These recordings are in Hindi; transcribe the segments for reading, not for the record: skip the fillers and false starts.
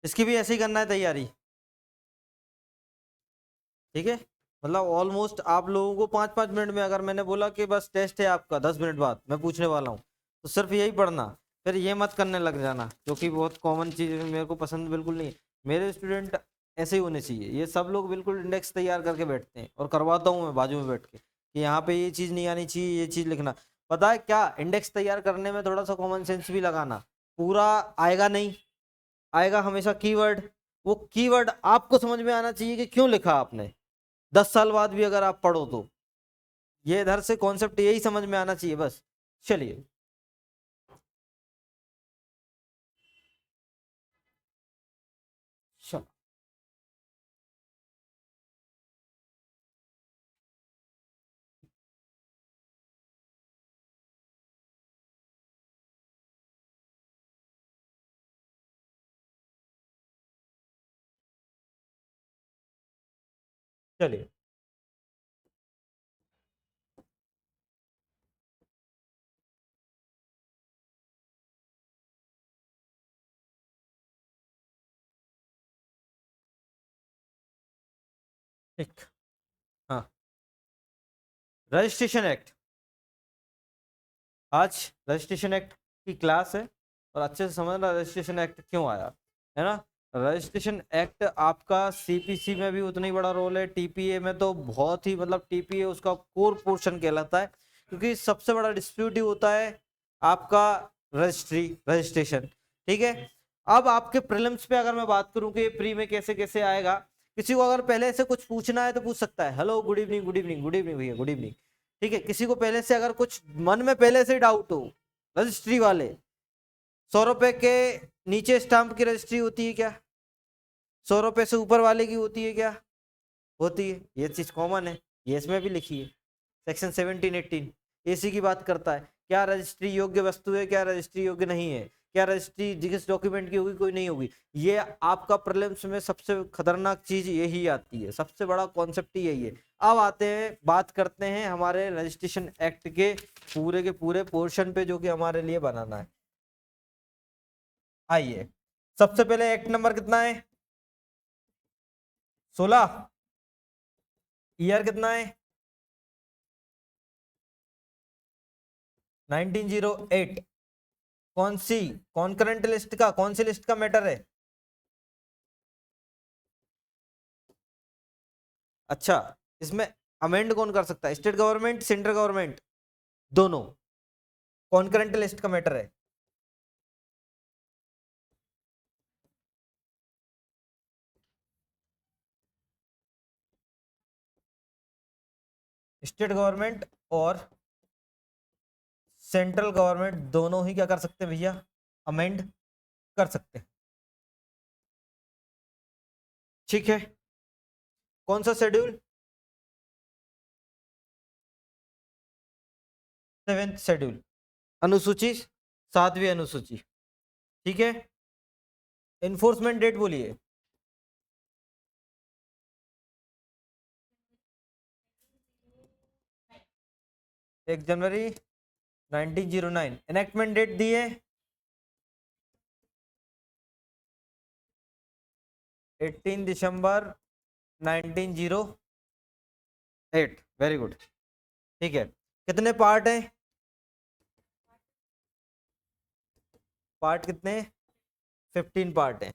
इसकी भी ऐसे ही करना है तैयारी, ठीक है। मतलब ऑलमोस्ट आप लोगों को 5-5 मिनट में, अगर मैंने बोला कि बस टेस्ट है आपका 10 मिनट बाद मैं पूछने वाला हूँ, तो सिर्फ यही पढ़ना, फिर ये मत करने लग जाना, जो कि बहुत कॉमन चीज़ है, मेरे को पसंद बिल्कुल नहीं है। मेरे स्टूडेंट ऐसे ही होने चाहिए, ये सब लोग बिल्कुल इंडेक्स तैयार करके बैठते हैं, और करवाता हूँ मैं बाजू में बैठ के कि यहाँ पे ये चीज़ नहीं आनी चाहिए, ये चीज़ लिखना। पता है क्या, इंडेक्स तैयार करने में थोड़ा सा कॉमन सेंस भी लगाना। पूरा आएगा नहीं, आएगा हमेशा कीवर्ड। वो कीवर्ड आपको समझ में आना चाहिए कि क्यों लिखा आपने, 10 साल बाद भी अगर आप पढ़ो तो। ये इधर से कॉन्सेप्ट यही समझ में आना चाहिए बस। चलिए, चलो। चलिए, ठीक। हाँ, रजिस्ट्रेशन एक्ट। आज रजिस्ट्रेशन एक्ट की क्लास है, और अच्छे से समझना रजिस्ट्रेशन एक्ट क्यों आया, है ना। रजिस्ट्रेशन एक्ट आपका सीपीसी में भी उतना ही बड़ा रोल है, टीपीए में तो बहुत ही, मतलब टीपीए उसका कोर पोर्शन कहलाता है, क्योंकि सबसे बड़ा डिस्प्यूट ही होता है आपका रजिस्ट्रेशन, ठीक है। अब आपके प्रीलिम्स पे अगर मैं बात करूं कि प्री में कैसे कैसे आएगा, किसी को अगर पहले से कुछ पूछना है तो पूछ सकता है। Hello, good evening, good evening, good evening भैया, गुड इवनिंग। ठीक है, किसी को पहले से अगर कुछ मन में पहले से डाउट हो, रजिस्ट्री वाले, 100 रुपए के नीचे स्टाम्प की रजिस्ट्री होती है क्या? 100 रुपए से ऊपर वाले की होती है क्या? होती है, ये चीज कॉमन है, ये इसमें भी लिखी है। सेक्शन 17-18 इसी की बात करता है, क्या रजिस्ट्री योग्य वस्तु है, क्या रजिस्ट्री योग्य नहीं है, क्या रजिस्ट्री जिस डॉक्यूमेंट की होगी, कोई नहीं होगी। ये आपका प्रीलिम्स में सबसे खतरनाक चीज यही आती है, सबसे बड़ा कॉन्सेप्ट ही यही है। अब आते हैं, बात करते हैं हमारे रजिस्ट्रेशन एक्ट के पूरे पोर्शन पे, जो कि हमारे लिए बनाना है। आइए, सबसे पहले एक्ट नंबर कितना है? 16। ईयर कितना है? 1908। कौन सी, कॉन्करेंट लिस्ट का, कौन सी लिस्ट का मैटर है? अच्छा, इसमें अमेंड कौन कर सकता है? स्टेट गवर्नमेंट, सेंट्रल गवर्नमेंट, दोनों। कॉन्करेंट लिस्ट का मैटर है। स्टेट गवर्नमेंट और सेंट्रल गवर्नमेंट दोनों ही क्या कर सकते हैं भैया? अमेंड कर सकते हैं, ठीक है। कौन सा शेड्यूल? 7th शेड्यूल, अनुसूची, 7वीं अनुसूची, ठीक है। इन्फोर्समेंट डेट बोलिए। 1 जनवरी 1909। एनेक्टमेंट डेट दी है 18 दिसंबर 1908। वेरी गुड, ठीक है। कितने पार्ट हैं? पार्ट कितने? 15 पार्ट हैं।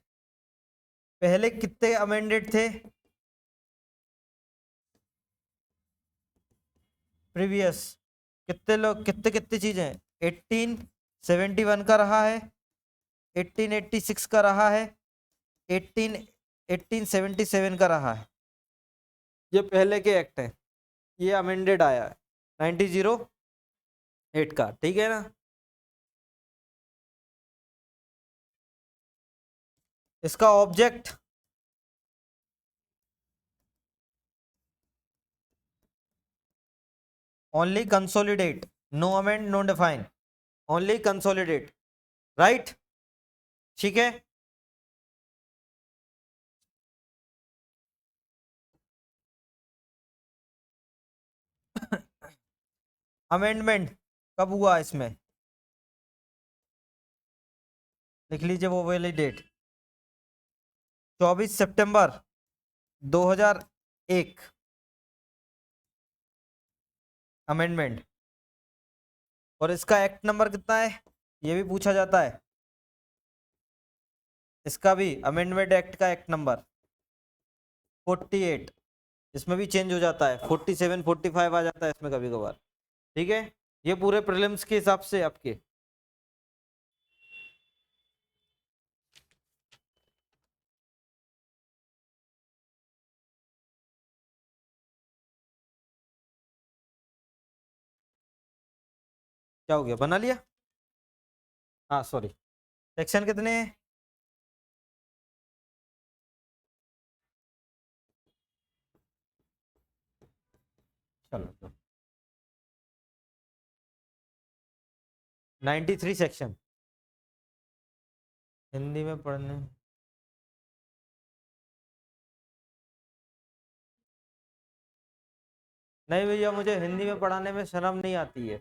पहले कितने अमेंडेड थे प्रीवियस? कितने लोग, कितने कितनी चीजें? 1871 का रहा है, 1886 का रहा है, 1877 का रहा है। ये पहले के एक्ट हैं, ये अमेंडेड आया है 1908 का, ठीक है ना। इसका object, only consolidate, no amend, no define, only consolidate, right, ठीक है। अमेंडमेंट कब हुआ इसमें? लिख लीजिए वो वाली डेट। 24 सितंबर 2001 अमेंडमेंट। और इसका एक्ट नंबर कितना है ये भी पूछा जाता है। इसका भी अमेंडमेंट एक्ट का एक्ट नंबर 48। इसमें भी चेंज हो जाता है, 47 45 आ जाता है इसमें कभी कभार। ठीक है, ये पूरे प्रीलिम्स के हिसाब से आपके। क्या हो गया, बना लिया? हाँ सॉरी, सेक्शन कितने हैं? चलो 93 सेक्शन हिंदी में पढ़ने। नहीं भैया, मुझे हिंदी में पढ़ाने में शर्म नहीं आती है।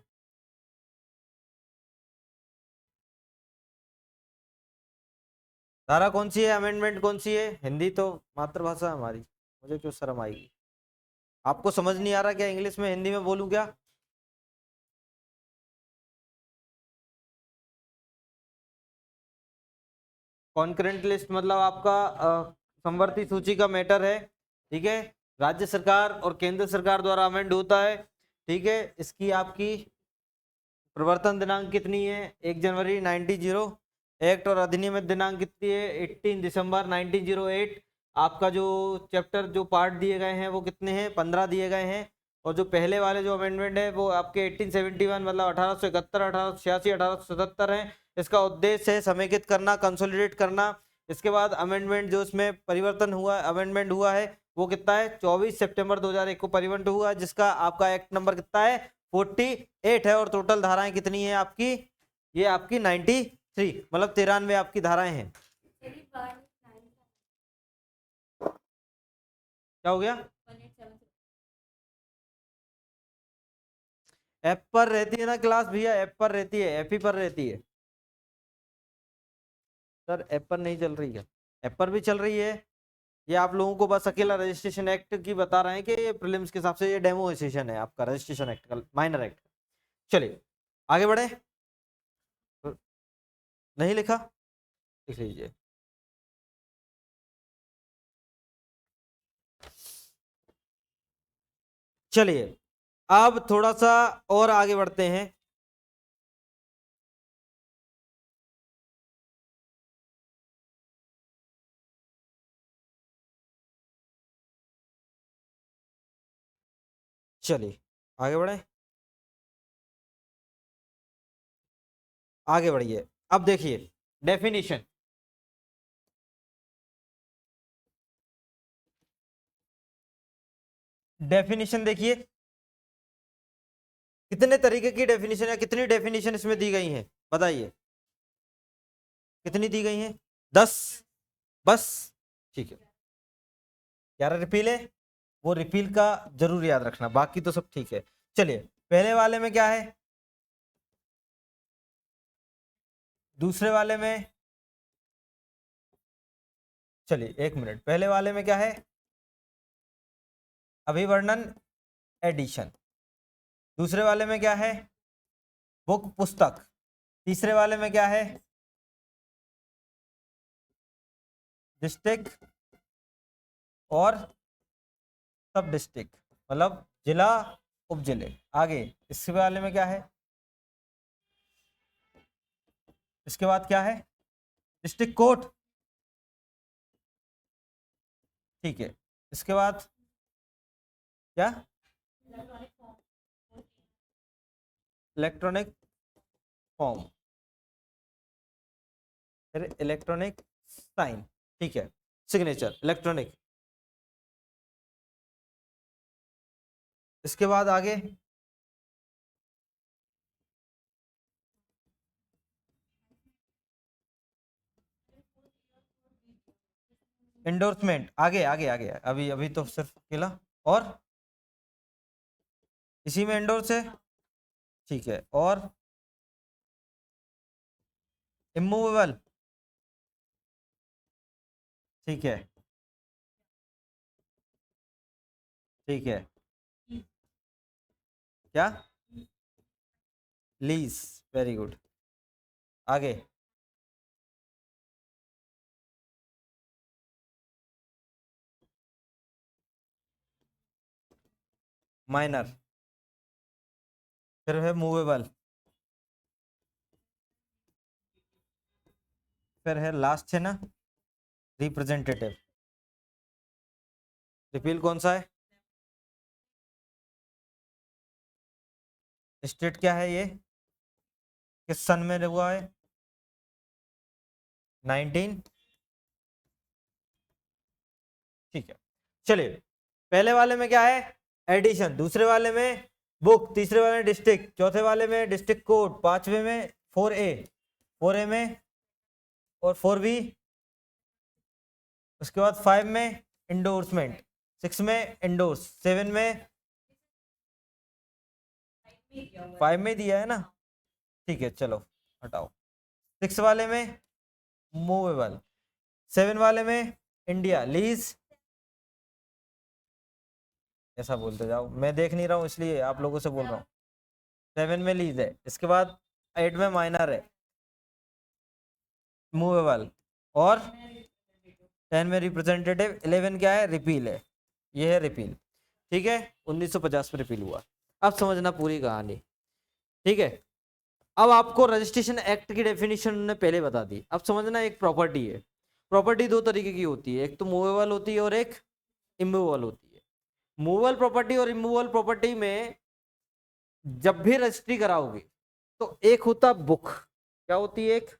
धारा कौन सी है, अमेंडमेंट कौन सी है? हिंदी तो मातृभाषा है हमारी, मुझे क्यों शर्म आएगी? आपको समझ नहीं आ रहा क्या इंग्लिश में, हिंदी में बोलूं क्या? कॉन्करेंट लिस्ट मतलब आपका समवर्ती सूची का मैटर है। ठीक है, राज्य सरकार और केंद्र सरकार द्वारा अमेंड होता है। ठीक है, इसकी आपकी प्रवर्तन दिनांक कितनी है? 1 जनवरी 1900। एक्ट और अधिनियमित दिनांक कितनी है? 18 दिसंबर 1908। आपका जो चैप्टर जो पार्ट दिए गए हैं वो कितने हैं? 15 दिए गए हैं। और जो पहले वाले जो अमेंडमेंट है वो आपके 1871 मतलब 1871 1886 1877 है। इसका उद्देश्य है समेकित करना, कंसोलिडेट करना। इसके बाद अमेंडमेंट जो इसमें परिवर्तन हुआ, अमेंडमेंट हुआ है वो कितना है? 24 सितंबर 2001 को परिवर्तन हुआ है, जिसका आपका एक्ट नंबर कितना है? 48 है। और टोटल धाराएं कितनी है आपकी? ये आपकी 93 मतलब 93 आपकी धाराएं हैं। क्या हो गया? ऐप पर रहती है ना क्लास भैया, ऐप पर रहती है, ऐप ही पर रहती है। सर ऐप पर नहीं चल रही है? ऐप पर भी चल रही है। ये आप लोगों को बस अकेला रजिस्ट्रेशन एक्ट की बता रहे हैं कि ये प्रीलिम्स के हिसाब से ये डेमो सेशन है आपका रजिस्ट्रेशन एक्ट का, माइनर एक्ट। चलिए आगे बढ़े। नहीं लिखा? लिख लीजिए। चलिए अब थोड़ा सा और आगे बढ़ते हैं। चलिए आगे बढ़े, आगे बढ़िए। अब देखिए डेफिनेशन। डेफिनेशन देखिए कितने तरीके की डेफिनेशन है, कितनी डेफिनेशन इसमें दी गई है बताइए, कितनी दी गई है? 10 बस? ठीक है, 11 रिपील है, वो रिपील का जरूर याद रखना, बाकी तो सब ठीक है। चलिए पहले वाले में क्या है, दूसरे वाले में, चलिए एक मिनट, पहले वाले में क्या है? अभिवर्णन एडिशन। दूसरे वाले में क्या है? बुक पुस्तक। तीसरे वाले में क्या है? डिस्ट्रिक्ट और सब डिस्ट्रिक्ट मतलब जिला उप जिले। आगे इसके वाले में क्या है? इसके बाद क्या है? District court. ठीक है, इसके बाद क्या? इलेक्ट्रॉनिक फॉर्म, फिर इलेक्ट्रॉनिक साइन। ठीक है, सिग्नेचर इलेक्ट्रॉनिक। इसके बाद आगे इंडोर्समेंट। आगे आगे आगे अभी अभी तो सिर्फ अकेला, और इसी में इंडोर्स है। ठीक है, और इमूवेबल। ठीक है, ठीक है। क्या? Lease, very good. आगे। माइनर। फिर है मूवेबल। फिर है लास्ट है ना, रिप्रेजेंटेटिव। रिपील कौन सा है? स्टेट क्या है ये? किस सन में हुआ है? 19। ठीक है, चलिए। पहले वाले में क्या है? एडिशन। दूसरे वाले में बुक। तीसरे वाले में डिस्ट्रिक्ट। चौथे वाले में डिस्ट्रिक्ट कोड। पांचवे में 4A। 4A में और 4B। उसके बाद 5 में इंडोर्समेंट। 6 में इंडोर्स। 7 में 5 में दिया है ना। ठीक है, चलो हटाओ। 6 वाले में मूवेबल। 7 वाले में इंडिया लीज। ऐसा बोलते जाओ, मैं देख नहीं रहा हूँ इसलिए आप लोगों से बोल रहा हूँ। 7 में लीज है। इसके बाद 8 में माइनर है, मूवेबल। और 10 में रिप्रेजेंटेटिव। 11 क्या है? रिपील है। ये है रिपील। ठीक है, 1950 में रिपील हुआ। अब समझना पूरी कहानी। ठीक है, अब आपको रजिस्ट्रेशन एक्ट की डेफिनेशन उन्होंने पहले बता दी। अब समझना, एक प्रॉपर्टी है। प्रॉपर्टी दो तरीके की होती है, एक तो मूवेबल होती है और एक इमूवेबल होती है। मूवेबल प्रॉपर्टी और इमूवेबल प्रॉपर्टी में जब भी रजिस्ट्री कराओगे तो एक होता बुक। क्या होती है? एक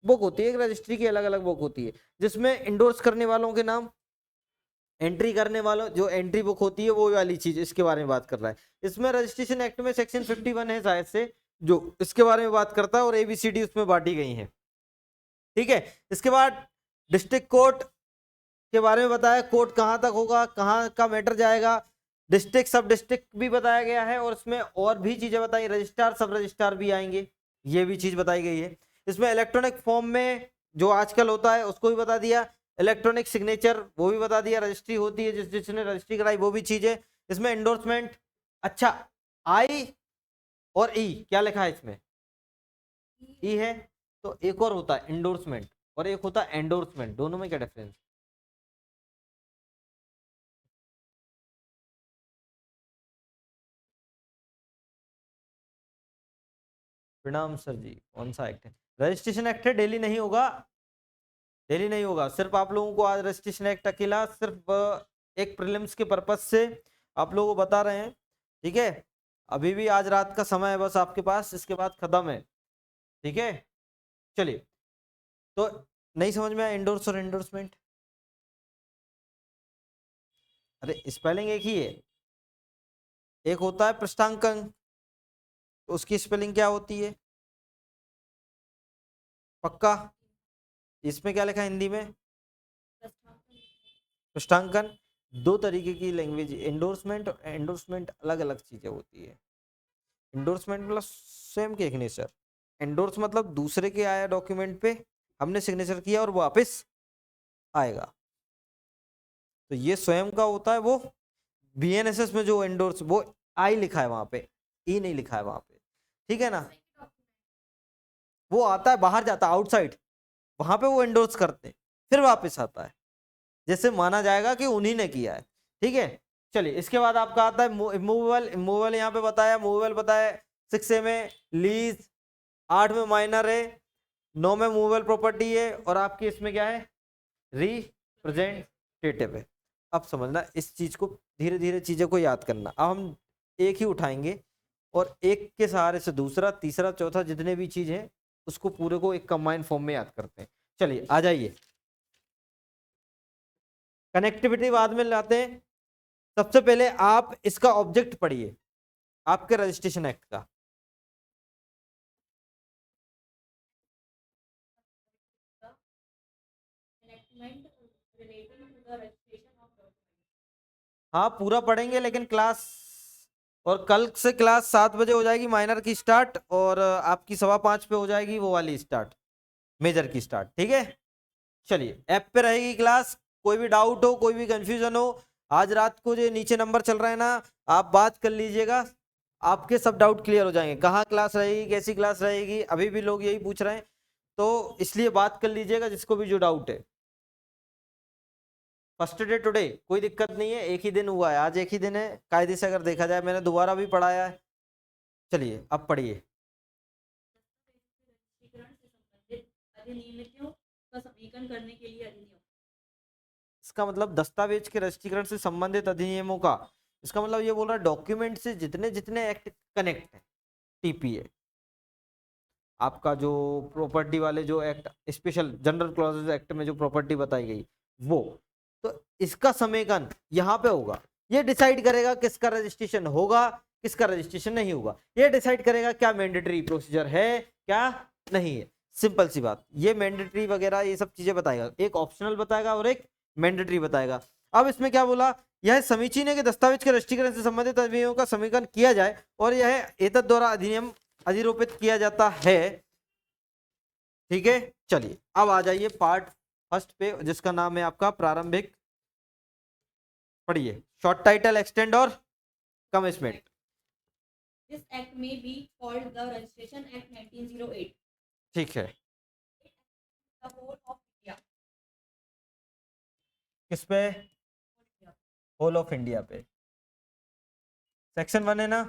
बुक होती है। एक रजिस्ट्री की अलग अलग बुक होती है जिसमें इंडोर्स करने वालों के नाम, एंट्री करने वालों, जो एंट्री बुक होती है वो वाली चीज, इसके बारे में बात कर रहा है। इसमें रजिस्ट्रेशन एक्ट में सेक्शन 51 है शायद से, जो इसके बारे में बात करता है, और ABCD उसमें बांटी गई है। ठीक है, इसके बाद डिस्ट्रिक्ट कोर्ट के बारे में बताया। कोर्ट कहां तक होगा, कहां का मैटर जाएगा। डिस्ट्रिक्ट सब डिस्ट्रिक्ट भी बताया गया है, और इसमें और भी चीजें बताई, रजिस्ट्रार सब रजिस्ट्रार भी आएंगे, ये भी चीज बताई गई है। इसमें इलेक्ट्रॉनिक फॉर्म में जो आजकल होता है उसको भी बता दिया। इलेक्ट्रॉनिक सिग्नेचर वो भी बता दिया। रजिस्ट्री होती है जिसने रजिस्ट्री कराई, वो भी चीज है। इसमें एंडोर्समेंट। अच्छा, I और E क्या लिखा है इसमें? E है। तो एक और होता है इंडोर्समेंट और एक होता है एंडोर्समेंट। दोनों में क्या डिफरेंस? प्रणाम सर जी, कौन सा एक्ट है? रजिस्ट्रेशन एक्ट है, डेली नहीं होगा। डेली नहीं होगा, सिर्फ आप लोगों को आज रजिस्ट्रेशन एक्ट अकेला सिर्फ एक प्रीलिम्स के पर्पज से आप लोगों को बता रहे हैं। ठीक है, अभी भी आज रात का समय है बस आपके पास, इसके बाद खत्म है। ठीक है, चलिए। तो नहीं समझ में आया इंडोर्स और एंडोर्समेंट? अरे स्पेलिंग एक ही है। एक होता है पृष्ठांकन, तो उसकी स्पेलिंग क्या होती है? पक्का? इसमें क्या लिखा है हिंदी में? पृष्ठांकन। दो तरीके की लैंग्वेज, एंडोर्समेंट और एंडोर्समेंट अलग अलग चीजें होती है। एंडोर्समेंट मतलब स्वयं के सिग्नेचर। एंडोर्स मतलब दूसरे के आया डॉक्यूमेंट पे हमने सिग्नेचर किया और वो वापस आएगा, तो ये स्वयं का होता है। वो BNSS में जो एंडोर्स, वो आई लिखा है वहां पे, ई नहीं लिखा है वहां पे। ठीक है ना, वो आता है बाहर जाता है आउटसाइड, वहां पे वो एंडोर्स करते हैं, फिर वापस आता है, जैसे माना जाएगा कि उन्हीं ने किया है। ठीक है, चलिए। इसके बाद आपका आता है मूवेबल। मूवेबल यहाँ पे बताया, मूवेबल बताया 6A में लीज, 8 में माइनर है, 9 में मूवेबल प्रॉपर्टी है, और आपकी इसमें क्या है? रिप्रेजेंटेटिव है। अब समझना इस चीज को, धीरे धीरे चीजों को याद करना। अब हम एक ही उठाएंगे और एक के सहारे से दूसरा, तीसरा, चौथा, जितने भी चीज है उसको पूरे को एक कंबाइंड फॉर्म में याद करते हैं। चलिए आ जाइए, कनेक्टिविटी बाद में लाते हैं। सबसे पहले आप इसका ऑब्जेक्ट पढ़िए, आपके रजिस्ट्रेशन एक्ट का। हाँ पूरा पढ़ेंगे, लेकिन क्लास, और कल से क्लास 7 बजे हो जाएगी माइनर की स्टार्ट, और आपकी 5:15 पे हो जाएगी वो वाली स्टार्ट, मेजर की स्टार्ट। ठीक है, चलिए ऐप पे रहेगी क्लास, कोई भी डाउट हो, कोई भी कंफ्यूजन हो, आज रात को जो नीचे नंबर चल रहा है ना, आप बात कर लीजिएगा, आपके सब डाउट क्लियर हो जाएंगे। कहाँ क्लास रहेगी, कैसी क्लास रहेगी, अभी भी लोग यही पूछ रहे हैं, तो इसलिए बात कर लीजिएगा जिसको भी जो डाउट है। फर्स्ट डे टुडे, कोई दिक्कत नहीं है, एक ही दिन हुआ है, आज एक ही दिन है, कायदे से अगर देखा जाए, मैंने दोबारा भी पढ़ाया है। चलिए अब पढ़िए। अधिनियमों का समीकरण करने के लिए अधिनियम। इसका मतलब दस्तावेज के रजिस्ट्रीकरण से संबंधित अधिनियमों का, इसका मतलब ये बोल रहा है डॉक्यूमेंट से जितने जितने एक्ट कनेक्ट है, टीपीए आपका जो प्रॉपर्टी वाले जो act, special general clauses act में जो प्रॉपर्टी बताई गई वो, तो इसका समेकन यहाँ पे होगा। ये डिसाइड करेगा किसका रजिस्ट्रेशन होगा, किसका रजिस्ट्रेशन नहीं होगा, ये डिसाइड करेगा क्या मैंडेटरी प्रोसीजर है, क्या नहीं है। सिंपल सी बात, ये मैंडेटरी वगैरह ये सब चीजें बताएगा, एक ऑप्शनल बताएगा और एक मैंडेटरी बताएगा। अब इसमें क्या बोला, यह समीचीन है कि दस्तावेज के रजिस्ट्रीकरण से संबंधित अधिनियमों का समीकरण किया जाए और यह एतद द्वारा अधिनियम अधिरोपित किया जाता है। ठीक है, चलिए अब आ जाइए पार्ट फर्स्ट पे, जिसका नाम है आपका प्रारंभिक। पढ़िए, शॉर्ट टाइटल, एक्सटेंड और commitment. This act may be called the Registration Act 1908. ठीक है, The whole of India. किस पे, होल ऑफ इंडिया पे। सेक्शन 1 है ना,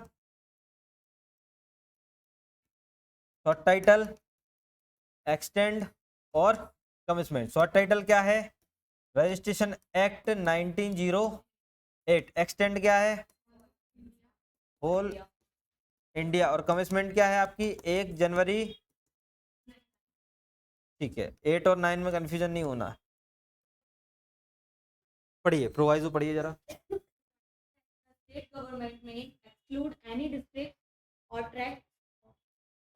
शॉर्ट टाइटल, एक्सटेंड और कमिटमेंट। शॉर्ट टाइटल क्या है, रजिस्ट्रेशन एक्ट 1908। एक्सटेंड क्या है, होल इंडिया। और कमिटमेंट क्या है आपकी, 1 जनवरी। ठीक है, 8 और 9 में कंफ्यूजन नहीं होना। पढ़िए, प्रोवाइजो पढ़िए जरा। State government may exclude any district or tract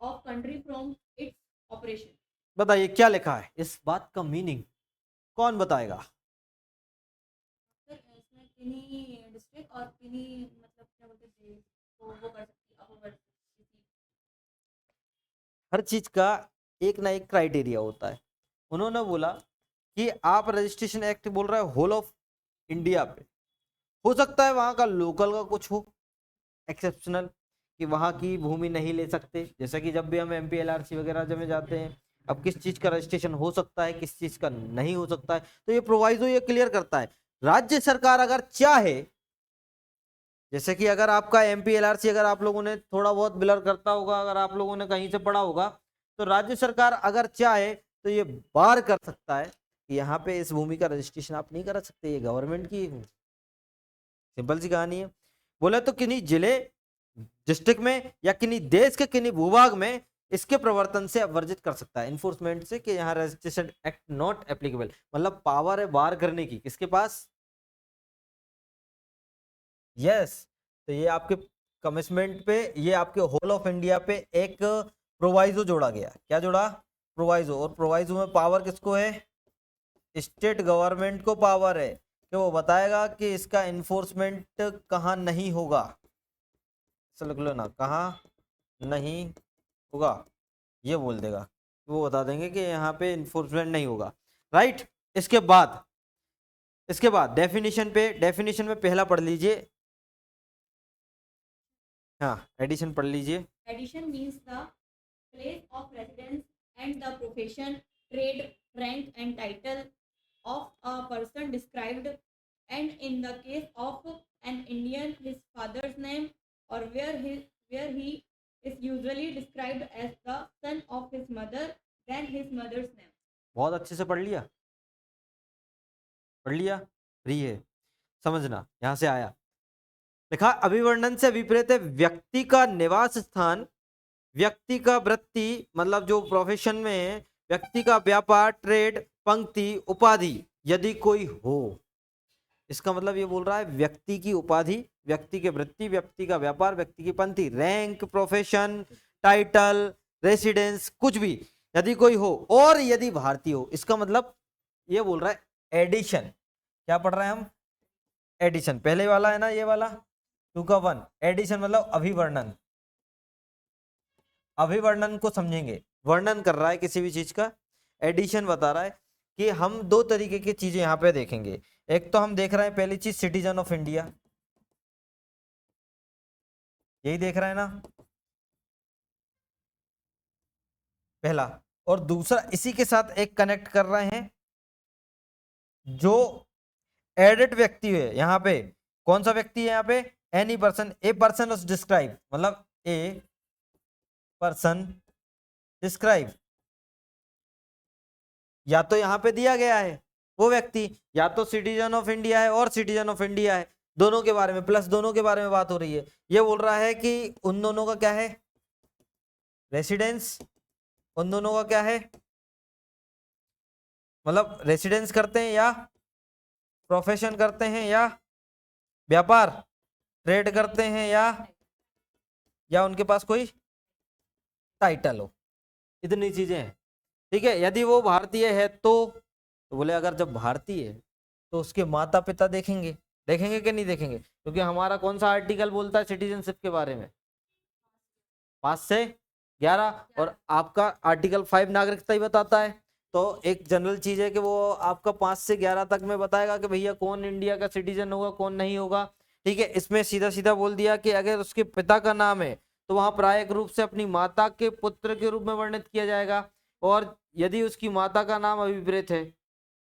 of country from its operation. बताइए क्या लिखा है, इस बात का मीनिंग कौन बताएगा। सर इसमें किन्हीं डिस्ट्रिक्ट और किन्हीं मतलब क्या बोलते हैं तो वो कर सकती है। हर चीज का एक ना एक क्राइटेरिया होता है। उन्होंने बोला कि आप रजिस्ट्रेशन एक्ट बोल रहे हो होल ऑफ इंडिया पे, हो सकता है वहां का लोकल का कुछ हो एक्सेप्शनल, कि वहां की भूमि नहीं ले सकते, जैसा कि जब भी हम एमपी एलआरसी वगैरह जब में जाते हैं, अब किस चीज का रजिस्ट्रेशन हो सकता है, किस चीज का नहीं हो सकता है, तो ये प्रोवाइजो ये क्लियर करता है। राज्य सरकार अगर चाहे, जैसे कि अगर आपका एमपी एलआरसी अगर आप लोगों ने थोड़ा बहुत ब्लर करता होगा, अगर आप लोगों ने कहीं से पढ़ा होगा, तो राज्य सरकार अगर चाहे तो ये बार कर सकता है कि यहाँ पे इस भूमि का रजिस्ट्रेशन आप नहीं करा सकते, ये गवर्नमेंट की। सिंपल सी कहानी है। बोले तो किन्हीं जिले डिस्ट्रिक्ट में या किन्हीं देश के किन्हीं भूभाग में इसके प्रवर्तन से वर्जित कर सकता है, इन्फोर्समेंट से, कि यहाँ रजिस्ट्रेशन एक्ट नॉट एप्लीकेबल, मतलब पावर है बार करने की, किसके पास। यस, तो ये आपके कमिटमेंट पे, ये आपके होल ऑफ इंडिया पे एक प्रोवाइजो जोड़ा गया। क्या जोड़ा, प्रोवाइजो। और प्रोवाइजो में पावर किसको है, स्टेट गवर्नमेंट को पावर है कि वो बताएगा कि इसका इन्फोर्समेंट कहाँ नहीं होगा। ऐसा लिख लो ना, कहाँ नहीं होगा, ये बोल देगा, वो बता देंगे कि यहाँ पे इन्फोर्समेंट नहीं होगा। राइट, इसके बाद डेफिनेशन पे, डेफिनेशन में पहला पढ़ लीजिए। हाँ, एडिशन पढ़ लीजिए। Addition means the place of residence and the profession, trade, rank and title of a person described, and in the case of an Indian, his father's name, or where he is usually described as the son of his mother, then his mother's name. बहुत अच्छे से पढ़ लिया, पढ़ लिया, फ्री है समझना। यहां से आया, लिखा अभिवर्णन से विपरीत है व्यक्ति का निवास स्थान, व्यक्ति का वृत्ति मतलब जो प्रोफेशन में है, व्यक्ति का व्यापार, ट्रेड, पंक्ति, उपाधि यदि कोई हो। इसका मतलब ये बोल रहा है व्यक्ति की उपाधि, व्यक्ति के वृत्ति, व्यक्ति का व्यापार, व्यक्ति की पंक्ति, रैंक, प्रोफेशन, टाइटल, रेसिडेंस, कुछ भी यदि कोई हो और यदि भारतीय हो। इसका मतलब ये बोल रहा है एडिशन। क्या पढ़ रहे हैं हम, एडिशन। पहले वाला है ना ये वाला 2 का 1, एडिशन मतलब अभिवर्णन। अभिवर्णन को समझेंगे, वर्णन कर रहा है किसी भी चीज का, एडिशन बता रहा है कि हम दो तरीके की चीजें यहाँ पे देखेंगे। एक तो हम देख रहे हैं पहली चीज सिटीजन ऑफ इंडिया, यही देख रहे हैं ना पहला, और दूसरा इसी के साथ एक कनेक्ट कर रहे हैं जो एडेड व्यक्ति है यहाँ पे। कौन सा व्यक्ति है यहाँ पे? Any person, a person is describe, मतलब ए पर्सन डिस्क्राइब, या तो यहाँ पे दिया गया है वो व्यक्ति, या तो सिटीजन ऑफ इंडिया है और सिटीजन ऑफ इंडिया है, दोनों के बारे में, प्लस दोनों के बारे में बात हो रही है। ये बोल रहा है कि उन दोनों का क्या है? रेसिडेंस। उन दोनों का क्या है? मतलब रेसिडेंस करते हैं या प्रोफेशन करते हैं या व्यापार ट्रेड करते हैं या उनके पास कोई टाइटल हो, इतनी चीजें हैं। ठीक है, यदि वो भारतीय है तो बोले अगर जब भारतीय है तो उसके माता पिता देखेंगे, देखेंगे कि नहीं देखेंगे? क्योंकि हमारा कौन सा आर्टिकल बोलता है सिटीजनशिप के बारे में? 5 से 11, और आपका आर्टिकल 5 नागरिकता ही बताता है। तो एक जनरल चीज है कि वो आपका 5 से 11 तक में बताएगा कि भैया कौन इंडिया का सिटीजन होगा कौन नहीं होगा। ठीक है, इसमें सीधा सीधा बोल दिया कि अगर उसके पिता का नाम है तो वहां प्रायिक रूप से अपनी माता के पुत्र के रूप में वर्णित किया जाएगा, और यदि उसकी माता का नाम अभिप्रेत है,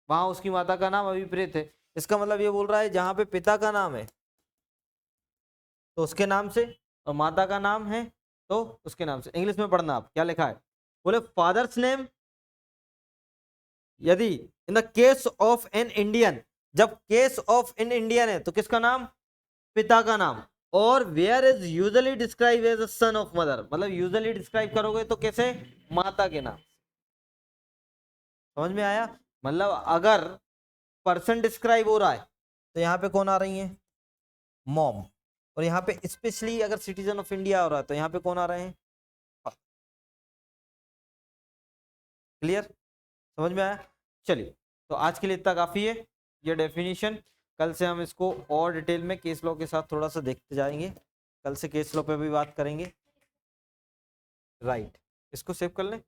वहां उसकी माता का नाम अभिप्रेत है, इसका मतलब ये बोल रहा है जहां पे पिता का नाम है तो उसके नाम से, और माता का नाम है तो उसके नाम से। इंग्लिश में पढ़ना आप क्या लिखा है, बोले फादर्स नेम, यदि in the case of an Indian, जब केस ऑफ एन इंडियन है तो किसका नाम? पिता का नाम। और where is usually describe as a son of mother, मतलब यूजुअली डिस्क्राइब करोगे तो कैसे? माता के नाम। समझ में आया? मतलब अगर पर्सन डिस्क्राइब हो रहा है तो यहाँ पे कौन आ रही है? मॉम। और यहाँ पे स्पेशली अगर सिटीजन ऑफ इंडिया हो रहा है तो यहाँ पे कौन आ रहे हैं? क्लियर? समझ में आया? चलिए, तो आज के लिए इतना काफी है ये डेफिनेशन। कल से हम इसको और डिटेल में केस लॉ के साथ थोड़ा सा देखते जाएंगे। कल से केस लॉ पे भी बात करेंगे। राइट, इसको सेव कर लें।